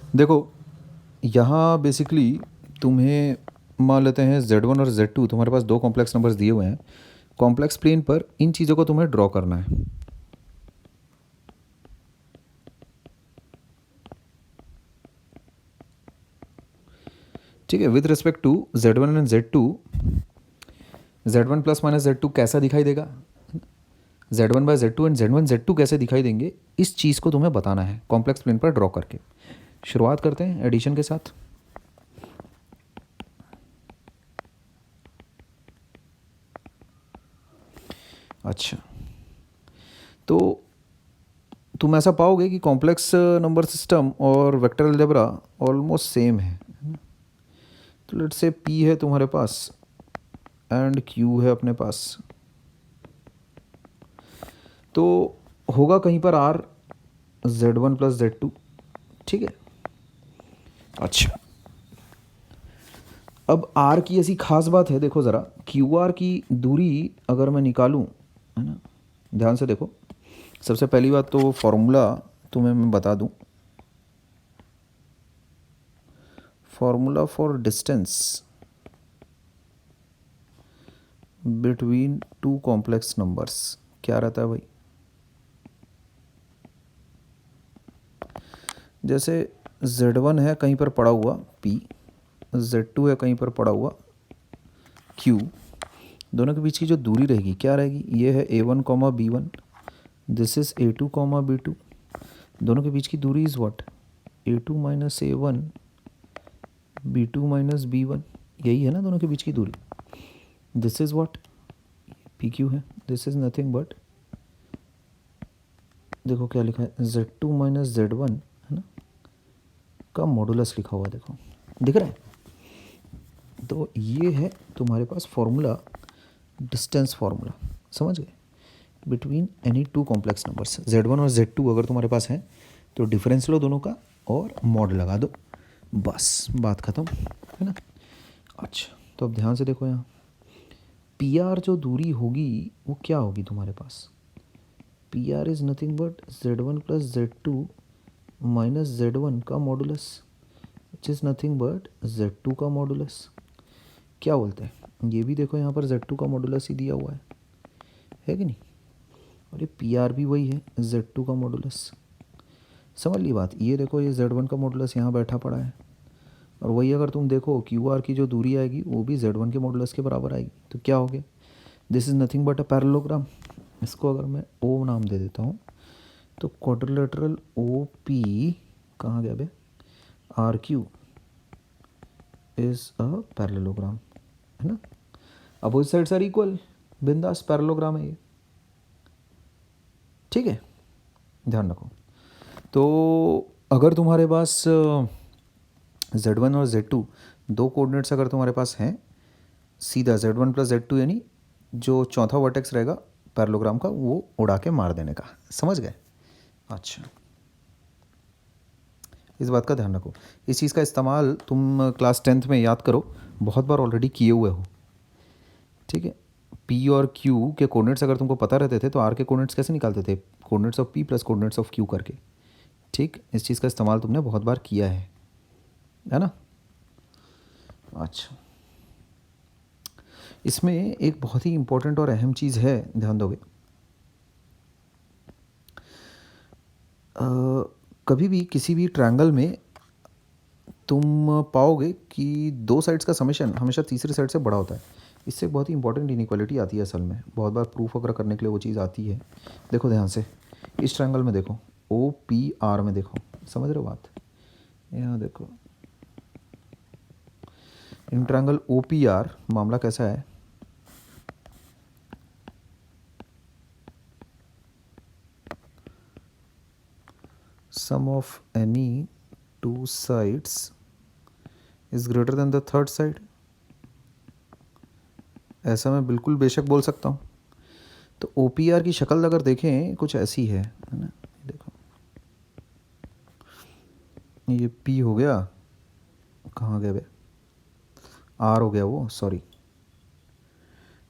देखो, यहाँ बेसिकली तुम्हें मान लेते हैं Z1 और Z2, तुम्हारे पास दो कॉम्प्लेक्स नंबर्स दिए हुए हैं। कॉम्प्लेक्स प्लेन पर इन चीज़ों को तुम्हें ड्रॉ करना है। ठीक है, with respect to Z1 and Z2, Z1 plus minus Z2 कैसा दिखाई देगा, Z1 by Z2 and Z1 Z2 कैसे दिखाई देंगे, इस चीज़ को तुम्हें बताना है कॉम्प्लेक्स प्लेन पर ड्रॉ करके। शुरुआत करते हैं एडिशन के साथ। अच्छा, तो तुम ऐसा पाओगे कि कॉम्प्लेक्स नंबर सिस्टम और वेक्टर अलजेब्रा ऑलमोस्ट सेम है। तो लेट्स से P है तुम्हारे पास एंड Q है अपने पास, तो होगा कहीं पर R Z1 प्लस Z2। ठीक है, अच्छा, अब R की ऐसी खास बात है, देखो ज़रा QR की दूरी अगर मैं निकालूं, है ना, ध्यान से देखो। सबसे पहली बात तो फॉर्मूला तुम्हें मैं बता दूं, formula for distance between two complex numbers क्या रहता है भाई। जैसे Z1 है कहीं पर पड़ा हुआ P, Z2 है कहीं पर पड़ा हुआ Q, दोनों के बीच की जो दूरी रहेगी क्या रहेगी, ये है A1 comma B1, this is A2 comma B2, दोनों के बीच की दूरी is what, A2 minus A1, B2 minus B1, यही है ना दोनों के बीच की दूरी। दिस इज़ व्हाट, PQ है, दिस इज़ नथिंग बट, देखो क्या लिखा है, Z2 माइनस Z1, है ना, का मॉडुलस लिखा हुआ, देखो दिख रहा है। तो ये है तुम्हारे पास फॉर्मूला, डिस्टेंस फार्मूला, समझ गए, between any two complex numbers. Z1 और Z2 अगर तुम्हारे पास हैं तो डिफरेंस लो दोनों का और मॉड लगा दो, बस बात ख़त्म, है ना। अच्छा, तो अब ध्यान से देखो, यहाँ PR जो दूरी होगी वो क्या होगी तुम्हारे पास, PR is nothing but Z1 plus Z2 minus Z1 का modulus, which is nothing but Z2 का मॉडुलस। क्या बोलते हैं, ये भी देखो यहाँ पर Z2 का मॉडुलस ही दिया हुआ है कि नहीं, और ये PR भी वही है Z2 का मॉडुलस। समझ ली बात, ये देखो ये Z1 का मॉडुलस यहाँ बैठा पड़ा है, और वही अगर तुम देखो QR की जो दूरी आएगी वो भी Z1 के मॉडुलस के बराबर आएगी। तो क्या हो गया, this is nothing but a parallelogram. इसको अगर मैं O नाम दे देता हूँ तो क्वाड्रिलेटरल OP कहाँ गया बे, RQ इज़ अ पैरेललोग्राम, है ना। अपोजिट साइड्स आर इक्वल, बिंदास पैरेललोग्राम है ये। ठीक है, ध्यान रखो। तो अगर तुम्हारे पास Z1 और Z2 दो कोऑर्डिनेट्स अगर तुम्हारे पास हैं, सीधा Z1 प्लस Z2, यानी जो चौथा वर्टेक्स रहेगा पैरेललोग्राम का वो उड़ा के मार देने का, समझ गए। अच्छा, इस बात का ध्यान रखो, इस चीज़ का इस्तेमाल तुम क्लास 10th में याद करो, बहुत बार ऑलरेडी किए हुए हो। ठीक है, P और Q के कोऑर्डिनेट्स अगर तुमको पता रहते थे तो R के कोऑर्डिनेट्स कैसे निकालते थे, coordinates of P plus coordinates of Q करके। ठीक, इस चीज़ का इस्तेमाल तुमने बहुत बार किया है ना। अच्छा, इसमें एक बहुत ही इम्पोर्टेंट और अहम चीज़ है, ध्यान दोगे। कभी भी किसी भी ट्रायंगल में तुम पाओगे कि दो साइड्स का समेशन हमेशा तीसरी साइड से बड़ा होता है। इससे बहुत ही इंपॉर्टेंट इनइक्वालिटी आती है असल में, बहुत बार प्रूफ वगैरह करने के लिए वो चीज़ आती है। देखो ध्यान से, इस ट्रायंगल में देखो, OPR में देखो, समझ रहे हो बात, यहाँ देखो इन ट्रायंगल OPR मामला कैसा है, sum of any two sides is greater than the third side, ऐसा मैं बिल्कुल बेशक बोल सकता हूँ। तो OPR की शक्ल अगर देखें कुछ ऐसी है ना, देखो ये P हो गया, कहाँ गया बे, R हो गया वो, सॉरी,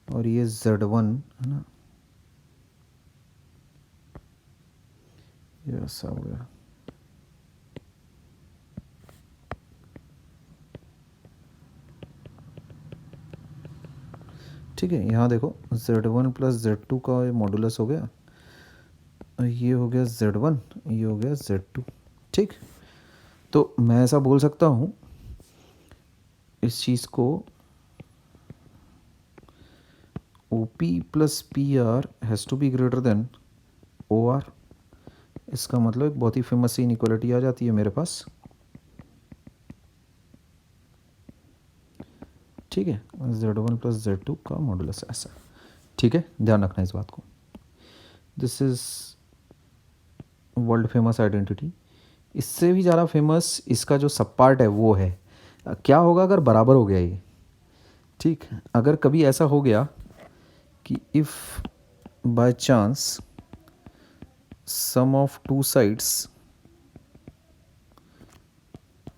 और ये Z1 है ना, ये ऐसा हो गया, ठीक है, यहाँ देखो Z1 प्लस Z2 का मॉडुलस हो गया, ये हो गया Z1, ये हो गया Z2। ठीक, तो मैं ऐसा बोल सकता हूँ इस चीज़ को OP plus PR has to be greater than OR। इसका मतलब एक बहुत ही फेमस सी इनइक्वालिटी आ जाती है मेरे पास। ठीक है, Z1 प्लस Z2 का मॉडुलस ऐसा। ठीक है, ध्यान रखना इस बात को। This is world famous identity. इससे भी ज़्यादा फेमस इसका जो सब पार्ट है वो है। क्या होगा अगर बराबर हो गया ये? ठीक, अगर कभी ऐसा हो गया कि if by chance sum of two sides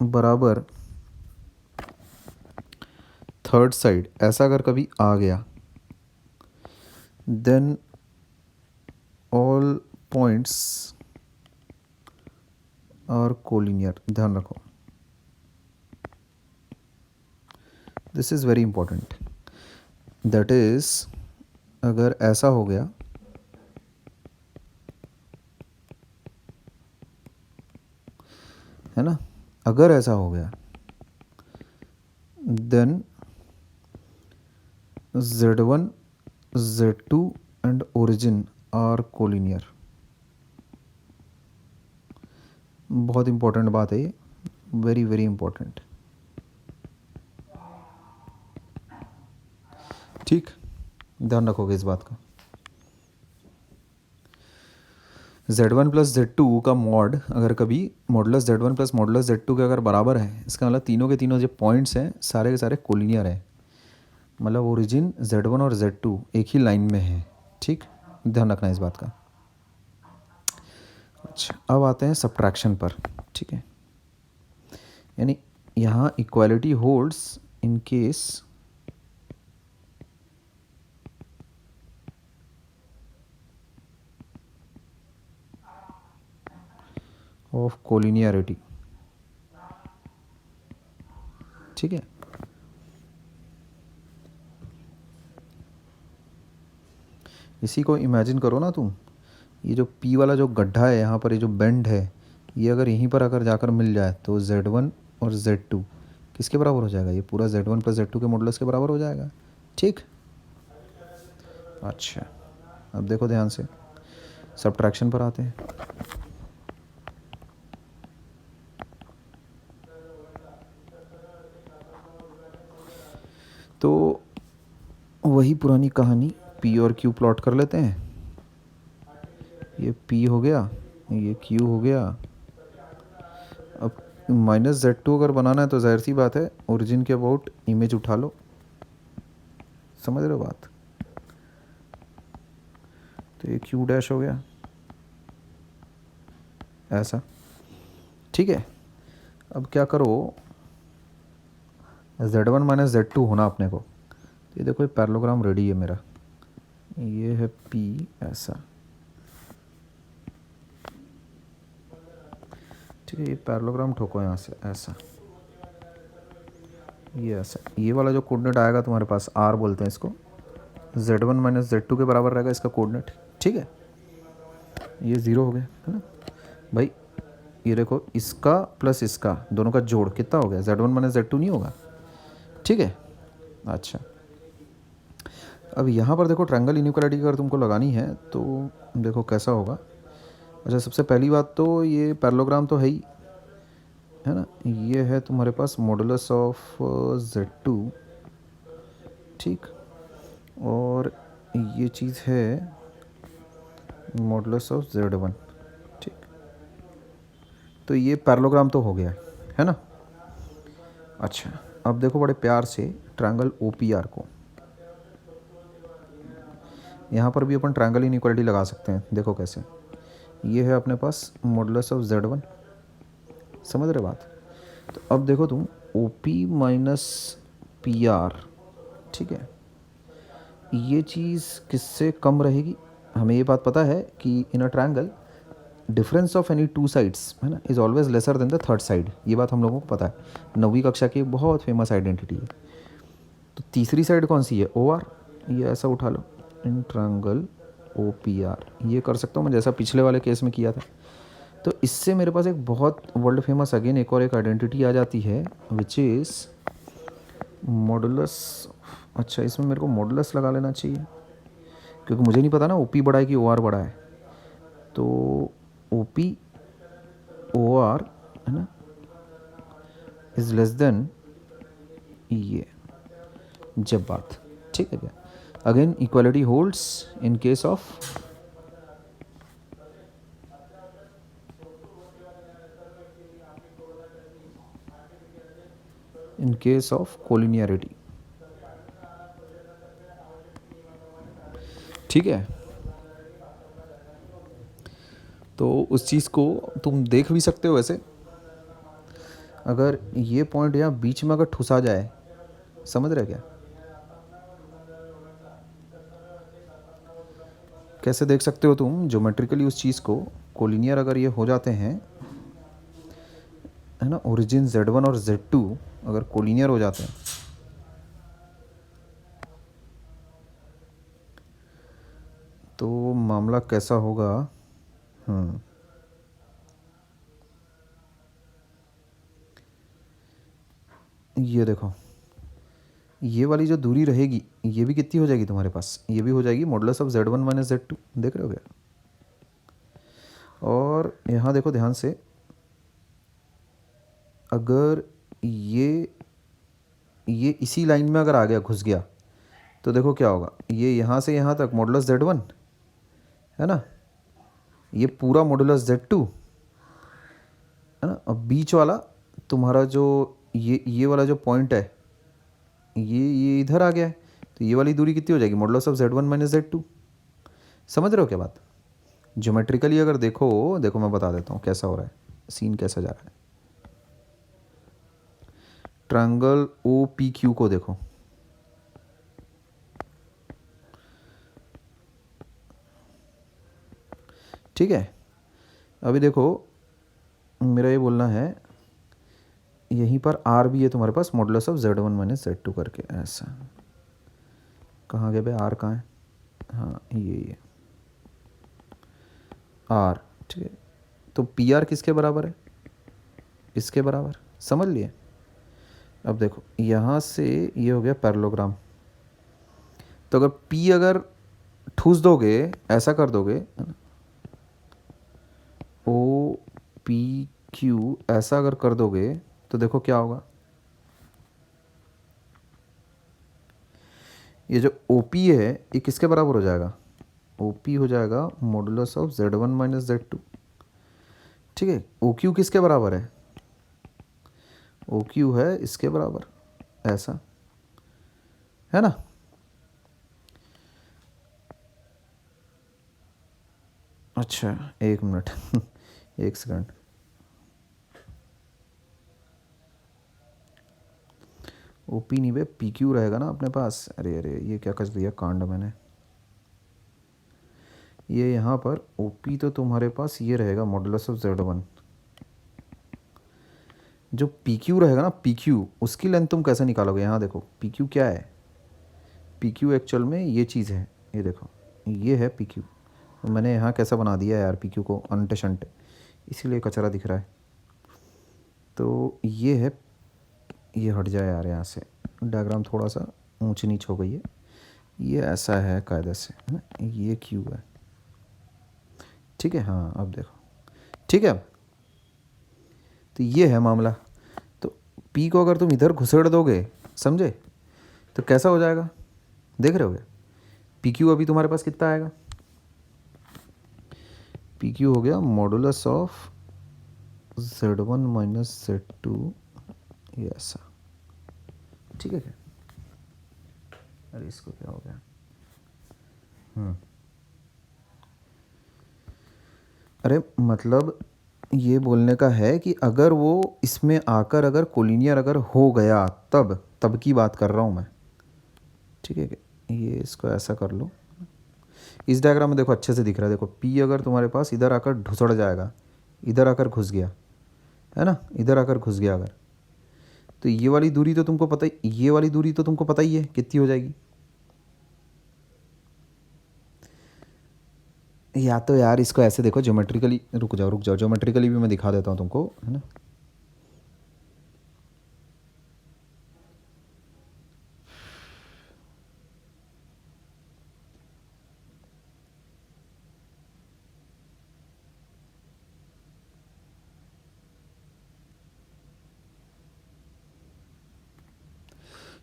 बराबर थर्ड साइड, ऐसा अगर कभी आ गया, then all points are collinear. ध्यान रखो, this is very important. That is अगर ऐसा हो गया, है ना, अगर ऐसा हो गया then Z1, Z2 and origin are collinear. बहुत इंपॉर्टेंट बात है ये, वेरी वेरी इंपॉर्टेंट। ठीक, ध्यान रखोगे इस बात का। Z1 प्लस Z2 का मॉड अगर कभी modulus Z1 plus modulus Z2 के अगर बराबर है, इसका मतलब तीनों के तीनों जो पॉइंट्स हैं सारे के सारे कोलिनियर हैं, मतलब ओरिजिन Z1 और Z2 एक ही लाइन में है। ठीक, ध्यान रखना इस बात का। अच्छा, अब आते हैं सब्ट्रैक्शन पर। ठीक है, यानी यहाँ equality holds in case of collinearity. ठीक है, इसी को इमेजिन करो ना तुम, ये जो P वाला जो गड्ढा है यहाँ पर, ये जो बेंड है, ये अगर यहीं पर अगर जाकर मिल जाए तो Z1 और Z2 किसके बराबर हो जाएगा? ये पूरा Z1 प्लस Z2 के मॉडुलस के बराबर हो जाएगा। ठीक, अच्छा, अब देखो ध्यान से, सब्ट्रैक्शन पर आते हैं। तो वही पुरानी कहानी, P और Q प्लॉट कर लेते हैं। ये P हो गया, ये Q हो गया। अब -Z2 अगर बनाना है तो जाहिर सी बात है ओरिजिन के अबाउट इमेज उठा लो, समझ रहे हो बात? तो ये Q डैश हो गया ऐसा। ठीक है, अब क्या करो, Z1 माइनस Z2 होना अपने को। तो ये देखो, ये पैरेललोग्राम रेडी है मेरा, ये है P ऐसा। ठीक है, ये पैरेललोग्राम ठोको यहाँ से ऐसा, ये ऐसा। ये वाला जो कोऑर्डिनेट आएगा तुम्हारे पास, R बोलते हैं इसको, Z1 माइनस Z2 के बराबर रहेगा इसका कोऑर्डिनेट। ठीक है, ये 0 हो गया, है ना भाई? ये देखो, इसका प्लस इसका दोनों का जोड़ कितना हो गया? Z1 माइनस Z2 नहीं होगा? ठीक है, अच्छा। अब यहाँ पर देखो, ट्रायंगल इनइक्वालिटी अगर तुमको लगानी है तो देखो कैसा होगा। अच्छा, सबसे पहली बात तो ये पैरेललोग्राम तो है ही, है ना, ये है तुम्हारे पास मॉडुलस ऑफ Z2। ठीक, और ये चीज़ है मॉडुलस ऑफ Z1। ठीक, तो ये पैरेललोग्राम तो हो गया, है ना। अच्छा, अब देखो बड़े प्यार से ट्रायंगल OPR को, यहाँ पर भी अपन ट्रायंगल इनइक्वालिटी लगा सकते हैं। देखो कैसे, ये है अपने पास मॉडुलस ऑफ Z1, समझ रहे बात? तो अब देखो तुम, OP माइनस PR, ठीक है, ये चीज़ किससे कम रहेगी? हमें ये बात पता है कि in a triangle difference of any two sides, है ना, is always lesser than the third side. ये बात हम लोगों को पता है, 9वीं कक्षा की बहुत फेमस आइडेंटिटी है। तो तीसरी साइड कौन सी है? OR। ये ऐसा उठा लो, in triangle O P R, ये कर सकता हूँ मैं जैसा पिछले वाले केस में किया था। तो इससे मेरे पास एक बहुत वर्ल्ड फेमस अगेन एक और एक आइडेंटिटी आ जाती है विच इज़ मॉडुलस। अच्छा, इसमें मेरे को मॉडुलस लगा लेना चाहिए क्योंकि मुझे नहीं पता ना ओ पी बड़ा है कि ओ आर बड़ा है। तो ओ पी ओ आर है ना इज़ लेस देन ये जब बात, ठीक है क्या। Again equality holds in case of collinearity, ठीक है। तो उस चीज़ को तुम देख भी सकते हो वैसे, अगर ये पॉइंट यहाँ बीच में अगर ठुसा जाए, समझ रहे क्या, कैसे देख सकते हो तुम ज्योमेट्रिकली उस चीज़ को, कोलिनियर अगर ये हो जाते हैं है ना, ओरिजिन Z1 और Z2 अगर कोलिनियर हो जाते हैं तो मामला कैसा होगा। ये देखो, ये वाली जो दूरी रहेगी ये भी कितनी हो जाएगी तुम्हारे पास, ये भी हो जाएगी modulus of Z1 minus Z2, देख रहे हो क्या। और यहाँ देखो ध्यान से, अगर ये इसी लाइन में अगर आ गया, घुस गया, तो देखो क्या होगा, ये यहाँ से यहाँ तक मॉडुलस Z1 है ना, ये पूरा मॉडुलस Z2 है ना, अब बीच वाला तुम्हारा जो ये वाला जो पॉइंट है ये इधर आ गया है, तो ये वाली दूरी कितनी हो जाएगी, modulus of Z1 minus Z2। समझ रहे हो क्या बात। ज्योमेट्रिकली अगर देखो, देखो मैं बता देता हूँ कैसा हो रहा है, सीन कैसा जा रहा है। ट्रायंगल ओ पी क्यू को देखो, ठीक है। अभी देखो मेरा ये बोलना है, यहीं पर आर भी है तुम्हारे पास, modulus of Z1 minus Z2 करके, ऐसा। कहाँ गए भाई, आर कहाँ है, हाँ ये आर, ठीक है। तो पी आर किसके बराबर है, इसके बराबर, समझ लिए। अब देखो यहाँ से ये हो गया पैरेललोग्राम, तो अगर पी अगर ठूस दोगे, ऐसा कर दोगे, ओ पी क्यू ऐसा अगर कर दोगे, तो देखो क्या होगा, ये जो ओ पी है ये किसके बराबर हो जाएगा, ओ पी हो जाएगा modulus of Z1 minus Z2, ठीक है। ओ क्यू किसके बराबर है, ओ क्यू है इसके बराबर, ऐसा है ना। अच्छा एक मिनट एक सेकंड, ओ पी नहीं बे, पी क्यू रहेगा ना अपने पास। अरे अरे ये क्या कर दिया कांड मैंने, ये यहाँ पर ओ पी तो तुम्हारे पास ये रहेगा मॉडुलस ऑफ Z1, जो पी क्यू रहेगा ना, पी क्यू उसकी लेंथ तुम कैसे निकालोगे, यहाँ देखो पी क्यू क्या है, पी क्यू एक्चुअल में ये चीज़ है, ये देखो ये है पी क्यू। मैंने यहाँ कैसा बना दिया है यार पी क्यू को, अंटे शंटे, इसीलिए कचरा दिख रहा है। तो ये है, ये हट जाए यार यहाँ से, डायग्राम थोड़ा सा ऊंच नीच हो गई है, ये ऐसा है कायदे से, है ना, ये क्यू है, ठीक है। हाँ अब देखो, ठीक है। तो ये है मामला, तो पी को अगर तुम इधर घुसेड़ दोगे, समझे, तो कैसा हो जाएगा, देख रहे होगे। पी क्यू अभी तुम्हारे पास कितना आएगा, पी क्यू हो गया modulus of Z1 minus Z2, ये ऐसा, ठीक है क्या। अरे इसको क्या हो गया, अरे मतलब ये बोलने का है कि अगर वो इसमें आकर अगर कोलिनियर अगर हो गया, तब तब की बात कर रहा हूँ मैं, ठीक है क्या। ये इसको ऐसा कर लो, इस डायग्राम में देखो अच्छे से दिख रहा है, देखो पी अगर तुम्हारे पास इधर आकर ढुसड़ जाएगा, इधर आकर घुस गया है ना, इधर आकर घुस गया अगर, तो ये वाली दूरी तो तुमको पता ही, ये वाली दूरी तो तुमको पता ही है कितनी हो जाएगी, या तो यार इसको ऐसे देखो ज्योमेट्रिकली, रुक जाओ ज्योमेट्रिकली भी मैं दिखा देता हूँ तुमको, है ना।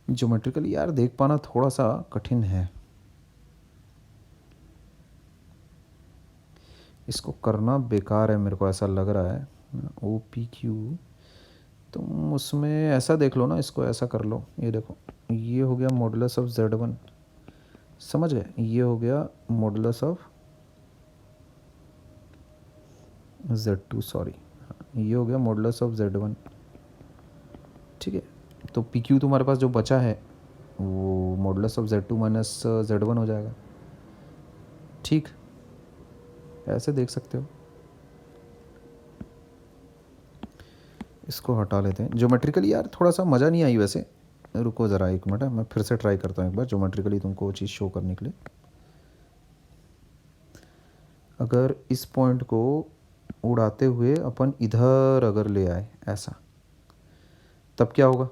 ज्योमेट्रिकली यार देख पाना थोड़ा सा कठिन है, इसको करना बेकार है, मेरे को ऐसा लग रहा है। ओ पी क्यू, तुम उसमें ऐसा देख लो ना, इसको ऐसा कर लो, ये देखो, ये हो गया मॉडुलस ऑफ Z1, समझ गए, ये हो गया मॉडुलस ऑफ Z2, सॉरी, ये हो गया मॉडुलस ऑफ Z1, ठीक है। तो पी क्यू तुम्हारे पास जो बचा है वो modulus of Z2 minus Z1 हो जाएगा, ठीक, ऐसे देख सकते हो। इसको हटा लेते हैं ज्योमेट्रिकली, यार थोड़ा सा मज़ा नहीं आई वैसे। रुको ज़रा एक मिनट, मैं फिर से ट्राई करता हूँ एक बार ज्योमेट्रिकली तुमको वो चीज़ शो करने के लिए। अगर इस पॉइंट को उड़ाते हुए अपन इधर अगर ले आए ऐसा, तब क्या होगा?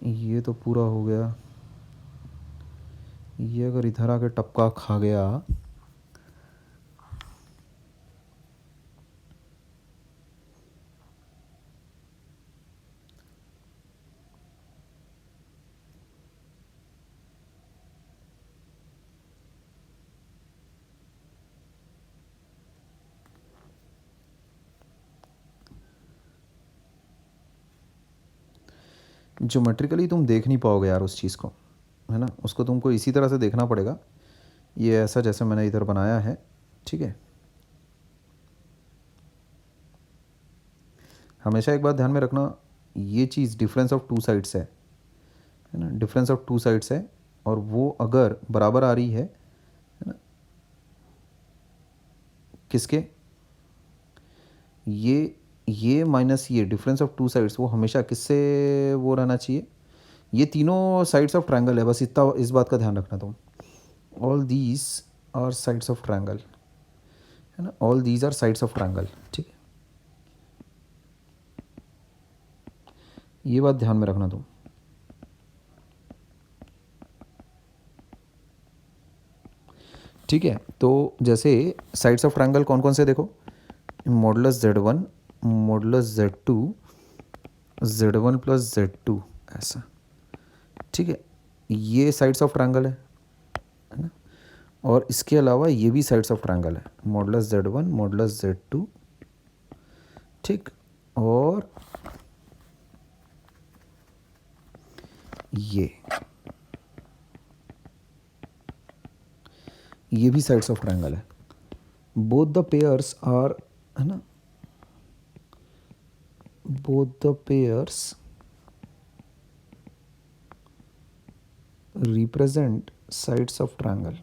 ये तो पूरा हो गया, ये अगर इधर आके टपका खा गया, ज्योमेट्रिकली तुम देख नहीं पाओगे यार उस चीज़ को, है ना, उसको तुमको इसी तरह से देखना पड़ेगा, ये ऐसा जैसे मैंने इधर बनाया है, ठीक है। हमेशा एक बात ध्यान में रखना, ये चीज़ डिफरेंस ऑफ टू साइड्स है ना, डिफरेंस ऑफ टू साइड्स है, और वो अगर बराबर आ रही है ना, किसके, ये माइनस ये डिफरेंस ऑफ टू साइड्स, वो हमेशा किससे वो रहना चाहिए, ये तीनों साइड्स ऑफ ट्रायंगल है, बस इतना इस बात का ध्यान रखना तुम। All these are sides of triangle, है ना, all these are sides of triangle, ठीक है, ये बात ध्यान में रखना तुम। ठीक है, तो जैसे साइड्स ऑफ ट्रायंगल कौन कौन से देखो, modulus Z1, modulus Z2, Z1 plus Z2, ऐसा, ठीक है, ये साइड्स ऑफ ट्रायंगल है ना, और इसके अलावा ये भी साइड्स ऑफ ट्रायंगल है, मॉडुलस Z1, मॉडुलस Z2, ठीक, और ये भी साइड्स ऑफ ट्रायंगल है, बोथ द पेयर्स आर, है ना, both the pairs represent sides of triangle.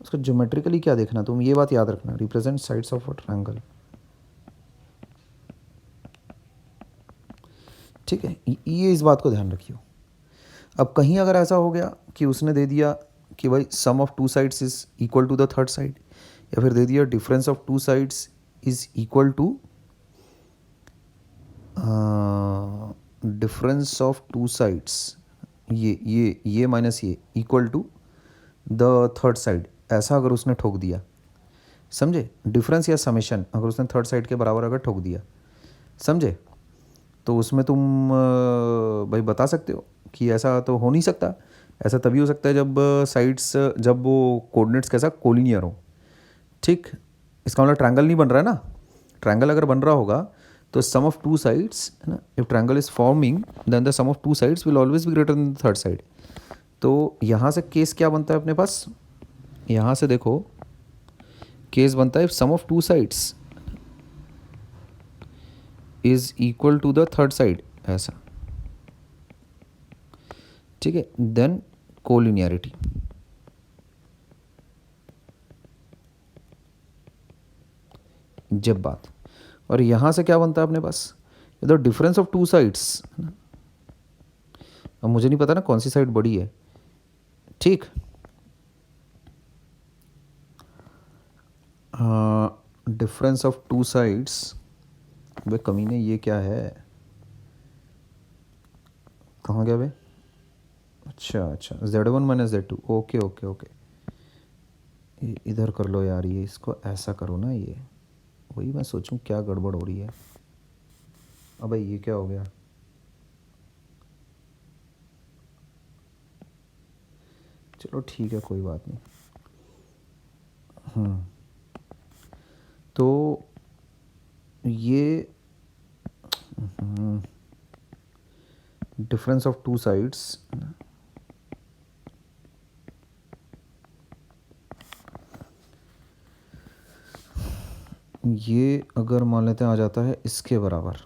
उसको ज्योमेट्रिकली क्या देखना, तुम ये बात याद रखना, represent sides of a triangle, ठीक है, ये इस बात को ध्यान रखियो। अब कहीं अगर ऐसा हो गया कि उसने दे दिया कि भाई sum of two sides is equal to the third side, या फिर दे दिया difference of two sides is equal to difference of two sides, ये माइनस ये equal to the third side, ऐसा अगर उसने ठोक दिया, समझे, डिफरेंस या समेशन अगर उसने थर्ड साइड के बराबर अगर ठोक दिया, समझे, तो उसमें तुम भाई बता सकते हो कि ऐसा तो हो नहीं सकता, ऐसा तभी हो सकता है जब साइड्स, जब वो कोऑर्डिनेट्स कैसा कोलिनियर हो, ठीक, इसका मतलब ट्रायंगल नहीं बन रहा है ना, ट्रायंगल अगर बन रहा होगा तो सम ऑफ टू साइड्स, है ना, if triangle is forming then the sum of two sides will always be greater than the third side. तो यहाँ से केस क्या बनता है अपने पास, यहाँ से देखो केस बनता है sum of two sides is equal to the third side, ऐसा, ठीक है, देन कोलिनियरिटी, जब बात, और यहाँ से क्या बनता है अपने पास, the difference of two sides, है ना। अब मुझे नहीं पता ना कौन सी साइड बड़ी है, ठीक। डिफरेंस ऑफ टू साइड्स, वे कमीने ये क्या है, कहाँ गया भाई, अच्छा अच्छा, Z1 minus Z2, okay okay okay, इधर कर लो यार, ये इसको ऐसा करो ना, ये वही मैं सोचूं क्या गड़बड़ हो रही है। अबे ये क्या हो गया, चलो ठीक है कोई बात नहीं। तो ये डिफरेंस ऑफ टू साइड्स, ये अगर मान लेते हैं आ जाता है इसके बराबर,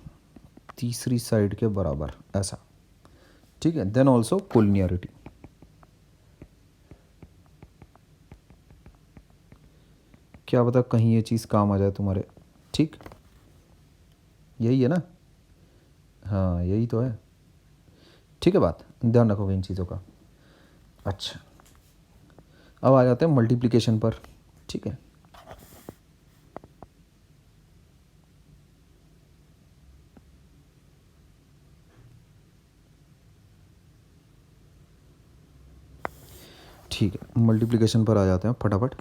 तीसरी साइड के बराबर ऐसा, ठीक है। देन ऑल्सो कोलिनियरिटी, क्या पता कहीं ये चीज़ काम आ जाए तुम्हारे, ठीक, यही है ना, हाँ यही तो है, ठीक है। बात ध्यान रखोगे इन चीज़ों का। अच्छा, अब आ जाते हैं मल्टीप्लिकेशन पर, ठीक है। ठीक है, मल्टीप्लिकेशन पर आ जाते हैं फटाफट।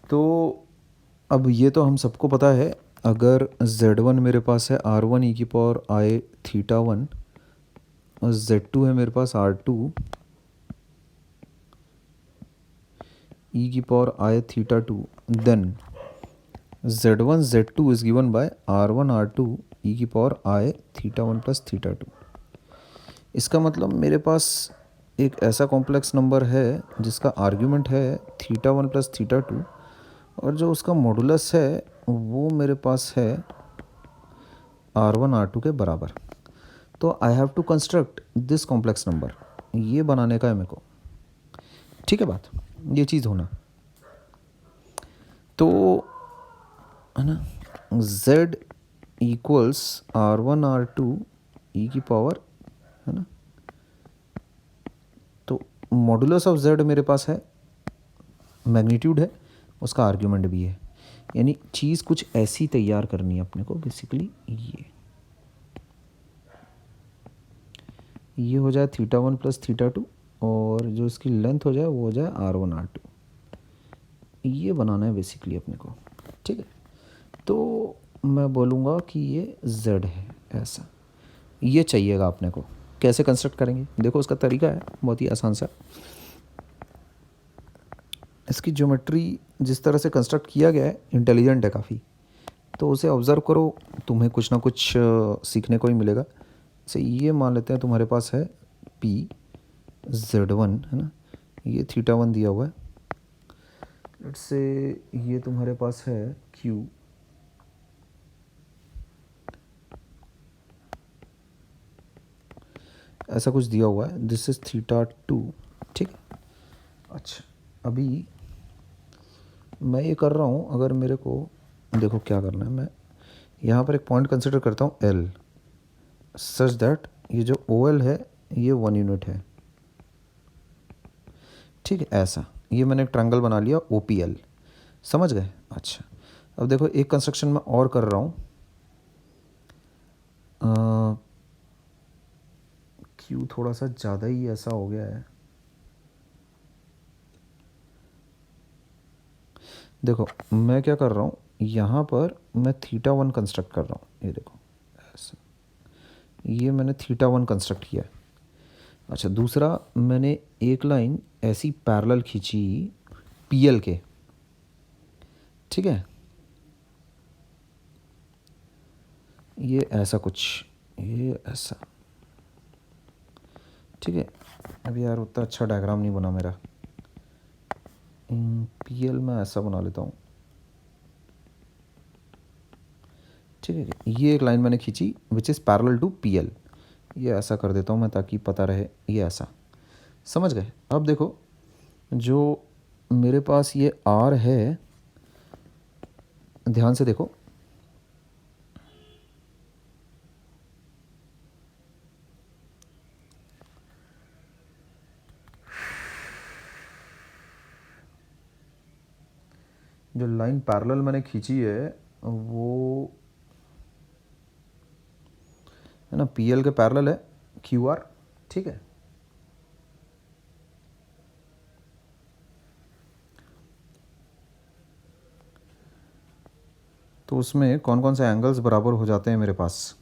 तो अब ये तो हम सबको पता है, अगर Z1 मेरे पास है R1 e की पावर I थीटा 1 और Z2 है मेरे पास R2 e की power I theta 2, then Z1 Z2 is given by R1 R2 e की power I theta 1 plus theta 2। इसका मतलब मेरे पास एक ऐसा कॉम्प्लेक्स नंबर है जिसका आर्ग्यूमेंट है थीटा 1 प्लस थीटा 2, और जो उसका मॉडुलस है वो मेरे पास है R1 R2 के बराबर। तो I have to construct this complex number, ये बनाने का है मेरे को, ठीक है बात, ये चीज़ होना। तो है ना, Z equals R1 R2 e की पावर, है ना, तो मॉडुलस ऑफ Z मेरे पास है, मैग्नीट्यूड है, उसका आर्ग्यूमेंट भी है, यानी चीज़ कुछ ऐसी तैयार करनी है अपने को बेसिकली, ये हो जाए थीटा 1 प्लस थीटा 2, और जो इसकी लेंथ हो जाए वो हो जाए R1 R2, ये बनाना है बेसिकली अपने को, ठीक है। तो मैं बोलूँगा कि ये Z है, ऐसा ये चाहिएगा अपने को। कैसे कंस्ट्रक्ट करेंगे, देखो उसका तरीका है बहुत ही आसान सा। इसकी ज्योमेट्री जिस तरह से कंस्ट्रक्ट किया गया है इंटेलिजेंट है काफ़ी, तो उसे ऑब्ज़र्व करो, तुम्हें कुछ ना कुछ सीखने को ही मिलेगा। से ये मान लेते हैं तुम्हारे पास है P Z1, है ना, ये थीटा 1 दिया हुआ है, लेट्स से ये तुम्हारे पास है Q, ऐसा कुछ दिया हुआ है, दिस इज थीटा 2, ठीक है। अच्छा, अभी मैं ये कर रहा हूँ, अगर मेरे को देखो क्या करना है, मैं यहाँ पर एक पॉइंट कंसिडर करता हूँ L, सच दैट ये जो OL है ये 1 यूनिट है, ठीक है। ऐसा ये मैंने एक ट्रायंगल बना लिया OPL, समझ गए। अच्छा, अब देखो एक कंस्ट्रक्शन मैं और कर रहा हूँ, Q थोड़ा सा ज़्यादा ही ऐसा हो गया है, देखो मैं क्या कर रहा हूँ, यहाँ पर मैं थीटा 1 कंस्ट्रक्ट कर रहा हूँ, ये देखो ऐसा, ये मैंने थीटा 1 कंस्ट्रक्ट किया है। अच्छा, दूसरा मैंने एक लाइन ऐसी पैरेलल खींची PL के, ठीक है, ये ऐसा कुछ, ये ऐसा, ठीक है। अभी यार उतना अच्छा डायग्राम नहीं बना मेरा। PL में ऐसा बना लेता हूँ। ठीक है, ये एक लाइन मैंने खींची which is parallel to PL। ये ऐसा कर देता हूँ मैं ताकि पता रहे ये ऐसा। समझ गए? अब देखो जो मेरे पास ये R है, ध्यान से देखो, जो लाइन पैरेलल मैंने खींची है वो है ना PL के पैरेलल है QR। ठीक है, तो उसमें कौन कौन से एंगल्स बराबर हो जाते हैं मेरे पास?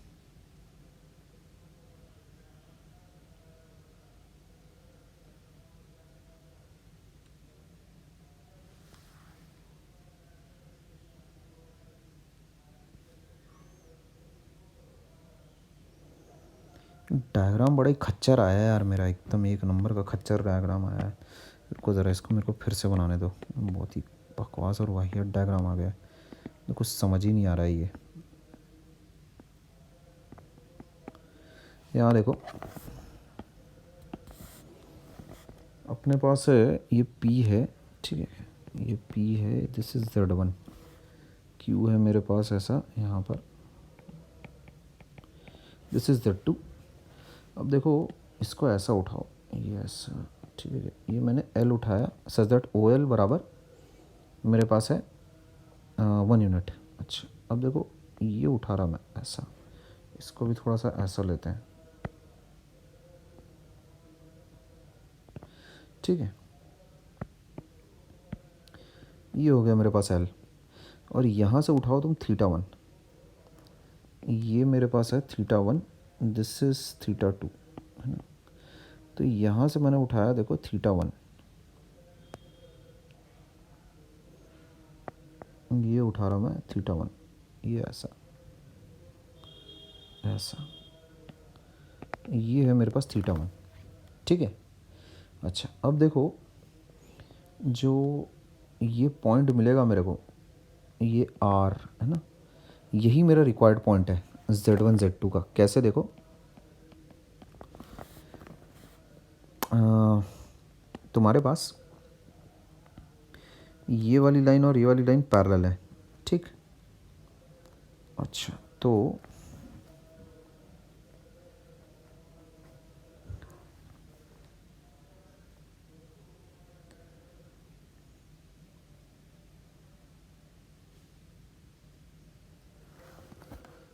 डायग्राम बड़ा ही खच्चर आया है यार मेरा, एकदम एक नंबर का खच्चर डायग्राम आया है। रुको ज़रा, इसको मेरे को फिर से बनाने दो। बहुत ही बकवास और वाहियात डायग्राम आ गया है, कुछ समझ ही नहीं आ रहा है ये। यहाँ देखो, अपने पास है ये P है। ठीक है, ये P है, दिस इज़ Z1। Q है मेरे पास ऐसा यहाँ पर, दिस इज़ Z2। अब देखो इसको ऐसा उठाओ, ये ऐसा। ठीक है, ये मैंने L उठाया सच दैट OL बराबर मेरे पास है 1 यूनिट। अच्छा, अब देखो ये उठा रहा मैं ऐसा, इसको भी थोड़ा सा ऐसा लेते हैं। ठीक है, ये हो गया मेरे पास L। और यहाँ से उठाओ तुम θ1, ये मेरे पास है θ1, दिस इज़ θ2, है ना। तो यहाँ से मैंने उठाया देखो θ1, ये उठा रहा मैं θ1, ये ऐसा ऐसा, ये है मेरे पास θ1। ठीक है, अच्छा अब देखो जो ये पॉइंट मिलेगा मेरे को, ये R है ना, यही मेरा रिक्वायर्ड पॉइंट है Z1 Z2 का। कैसे देखो, तुम्हारे पास ये वाली लाइन और ये वाली लाइन पैरेलल है। ठीक, अच्छा तो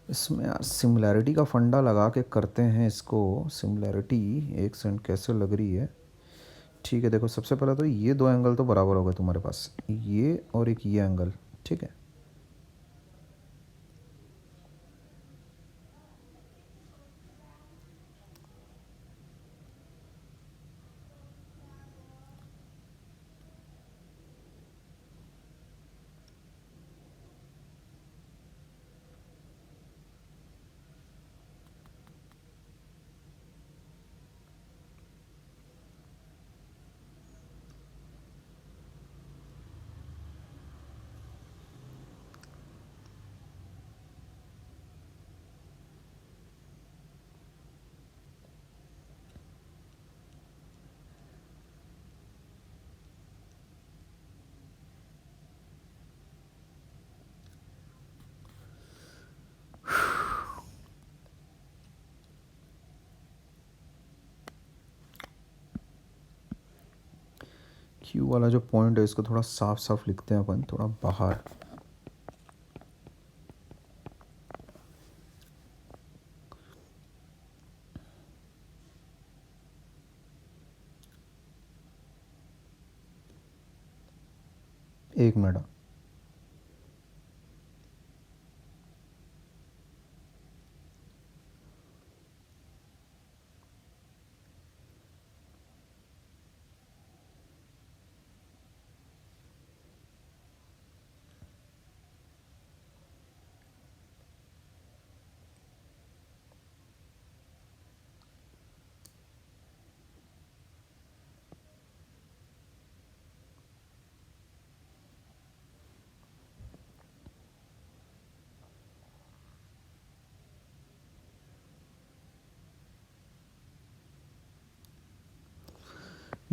इसमें यार सिमिलैरिटी का फंडा लगा के करते हैं इसको। सिमिलैरिटी एक सेकंड कैसे लग रही है। ठीक है, देखो सबसे पहले तो ये दो एंगल तो बराबर हो गए तुम्हारे पास, ये और एक ये एंगल। ठीक है, क्यू वाला जो पॉइंट है इसको थोड़ा साफ साफ लिखते हैं अपन, थोड़ा बाहर। एक मिनट,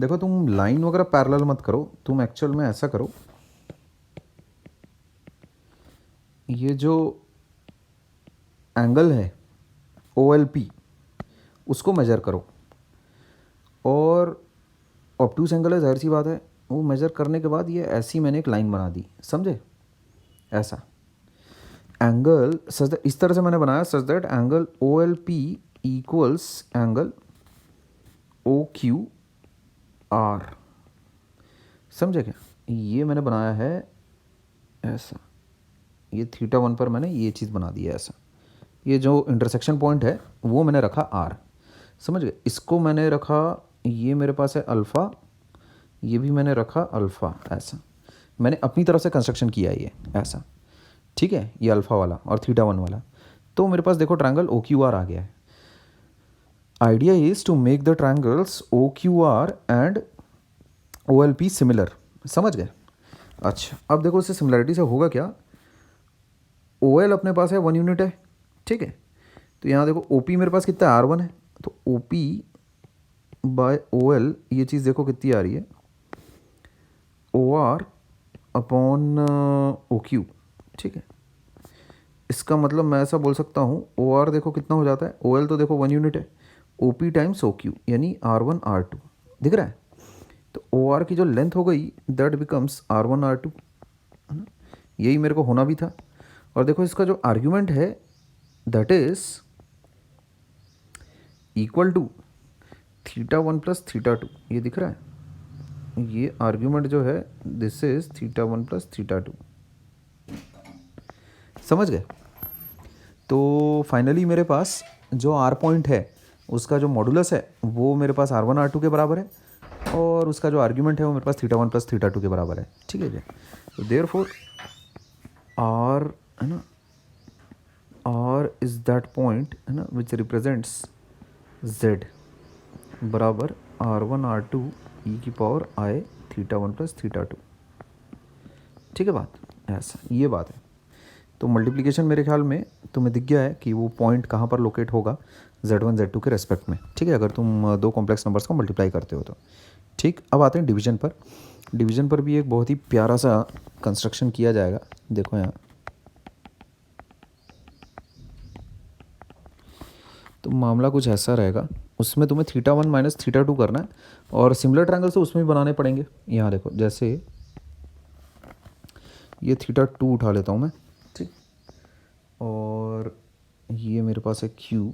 देखो तुम लाइन वगैरह पैरेलल मत करो, तुम एक्चुअल में ऐसा करो, ये जो एंगल है OLP उसको मेजर करो, और ऑब्टूस एंगल है, जाहिर सी बात है, वो मेजर करने के बाद ये ऐसी मैंने एक लाइन बना दी, समझे? ऐसा एंगल सच इस तरह से मैंने बनाया, such that angle OLP equals angle OQR, समझे क्या? ये मैंने बनाया है ऐसा, ये θ1 पर मैंने ये चीज़ बना दी है ऐसा, ये जो इंटरसेक्शन पॉइंट है वो मैंने रखा R, समझ गए? इसको मैंने रखा, ये मेरे पास है अल्फ़ा, ये भी मैंने रखा अल्फ़ा, ऐसा मैंने अपनी तरफ से कंस्ट्रक्शन किया है ये ऐसा, ठीक है? ये अल्फ़ा वाला और θ1 वाला, तो मेरे पास देखो ट्रायंगल OQR आ गया है। Idea is to make the triangles OQR and OLP similar, समझ गए? अच्छा, अब देखो इससे सिमिलरिटी से होगा क्या, OL अपने पास है 1 यूनिट है, ठीक है? तो यहाँ देखो OP मेरे पास कितना है, R1 है, तो OP बाय OL ये चीज़ देखो कितनी आ रही है, OR अपॉन OQ, ठीक है? इसका मतलब मैं ऐसा बोल सकता हूँ, OR देखो कितना हो जाता है, OL तो देखो 1 यूनिट है, OP टाइम्स OQ यानी R1 R2, दिख रहा है? तो OR की जो लेंथ हो गई दैट बिकम्स R1 R2, है ना? यही मेरे को होना भी था। और देखो इसका जो आर्ग्यूमेंट है that is equal to θ1 plus θ2, ये दिख रहा है? ये आर्ग्यूमेंट जो है दिस इज θ1 प्लस θ2, समझ गए? तो फाइनली मेरे पास जो R पॉइंट है उसका जो मॉडुलस है वो मेरे पास R1 R2 के बराबर है, और उसका जो आर्ग्यूमेंट है वो मेरे पास θ1 प्लस θ2 के बराबर है, ठीक है क्या? तो देयरफॉर R, है ना, R इज दैट पॉइंट, है ना, विच रिप्रेजेंट्स Z बराबर R1 R2 e की पावर I θ1 प्लस θ2, ठीक है बात? ऐसा ये बात है। तो मल्टीप्लिकेशन मेरे ख्याल में तुम्हें दिख गया है कि वो पॉइंट कहाँ पर लोकेट होगा Z1 Z2 के रेस्पेक्ट में, ठीक है? अगर तुम दो कॉम्प्लेक्स नंबर्स को मल्टीप्लाई करते हो तो, ठीक। अब आते हैं डिवीजन पर। डिवीजन पर भी एक बहुत ही प्यारा सा कंस्ट्रक्शन किया जाएगा, देखो यहाँ। तो मामला कुछ ऐसा रहेगा, उसमें तुम्हें θ1 माइनस θ2 करना है, और सिमिलर ट्रायंगल तो उसमें भी बनाने पड़ेंगे। यहाँ देखो, जैसे ये θ2 उठा लेता हूँ मैं, ठीक, और ये मेरे पास है Q,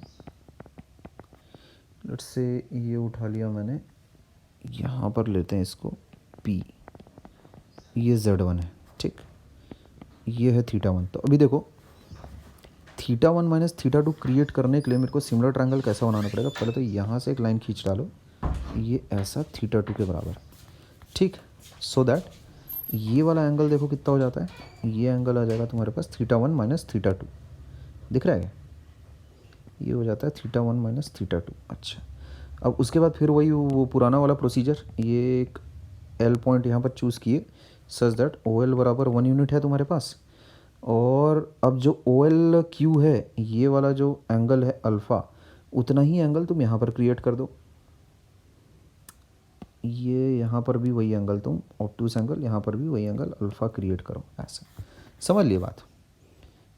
लेट्स से ये उठा लिया मैंने, यहाँ पर लेते हैं इसको P, ये Z1 है, ठीक, ये है θ1। तो अभी देखो θ1 माइनस θ2 क्रिएट करने के लिए मेरे को सिमिलर ट्रायंगल कैसा बनाना पड़ेगा। पहले तो यहाँ से एक लाइन खींच डालो, ये ऐसा θ2 के बराबर, ठीक, सो दैट ये वाला एंगल देखो कितना हो जाता है, ये एंगल आ जाएगा तुम्हारे पास θ1 माइनस θ2, दिख रहा है? ये हो जाता है θ1 माइनस θ2। अच्छा, अब उसके बाद फिर वही वो पुराना वाला प्रोसीजर, ये एक L पॉइंट यहाँ पर चूज़ किए सच दैट OL बराबर 1 यूनिट है तुम्हारे पास, और अब जो OLQ है, ये वाला जो एंगल है अल्फ़ा, उतना ही एंगल तुम यहाँ पर क्रिएट कर दो। ये यहाँ पर भी वही एंगल तुम ऑब्टूस एंगल, यहाँ पर भी वही एंगल अल्फ़ा क्रिएट करो, ऐसा समझ लिए बात।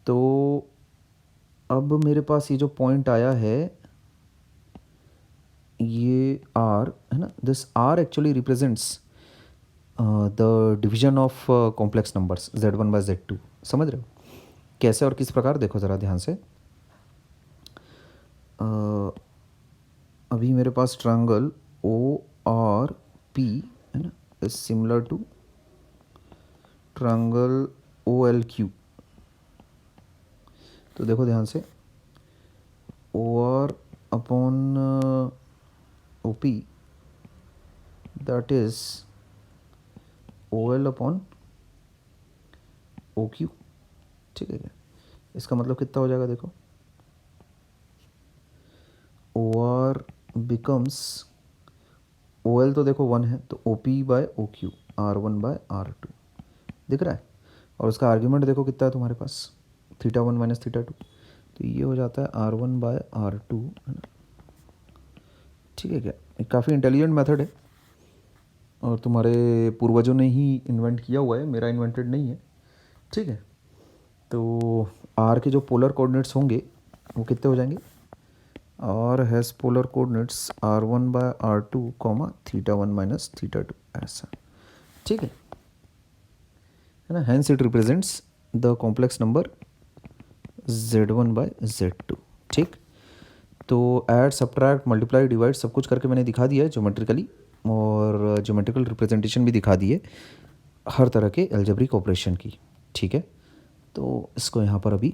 तो अब मेरे पास ये जो पॉइंट आया है ये R, है ना, this R actually represents the division of complex numbers Z1 by Z2, समझ रहे हो कैसे और किस प्रकार? देखो ज़रा ध्यान से। अभी मेरे पास ट्रायंगल ORP, है ना, is similar to triangle OLQ। तो देखो ध्यान से, OR upon OP that is OL upon OQ, ठीक है क्या? इसका मतलब कितना हो जाएगा देखो, OR बिकम्स, OL तो देखो 1 है, तो OP bye OQ R1 bye R2, दिख रहा है? और उसका आर्ग्यूमेंट देखो कितना है तुम्हारे पास, θ1 माइनस θ2, तो ये हो जाता है R1 बाय R2, है ना, ठीक है क्या? काफ़ी इंटेलिजेंट मेथड है, और तुम्हारे पूर्वजों ने ही इन्वेंट किया हुआ है, मेरा इन्वेंटेड नहीं है, ठीक है। तो आर के जो पोलर कोऑर्डिनेट्स होंगे वो कितने हो जाएंगे, R has polar coordinates r1/r2 comma θ1 minus θ2 ऐसा, ठीक है ना। Hence it represents the complex number z1/z2, ठीक। तो ऐड सब्ट्रैक्ट मल्टीप्लाई डिवाइड सब कुछ करके मैंने दिखा दिया है ज्योमेट्रिकली, और ज्योमेट्रिकल रिप्रेजेंटेशन भी दिखा दी है हर तरह के अलजेब्रिक ऑपरेशन की, ठीक है। तो इसको यहाँ पर अभी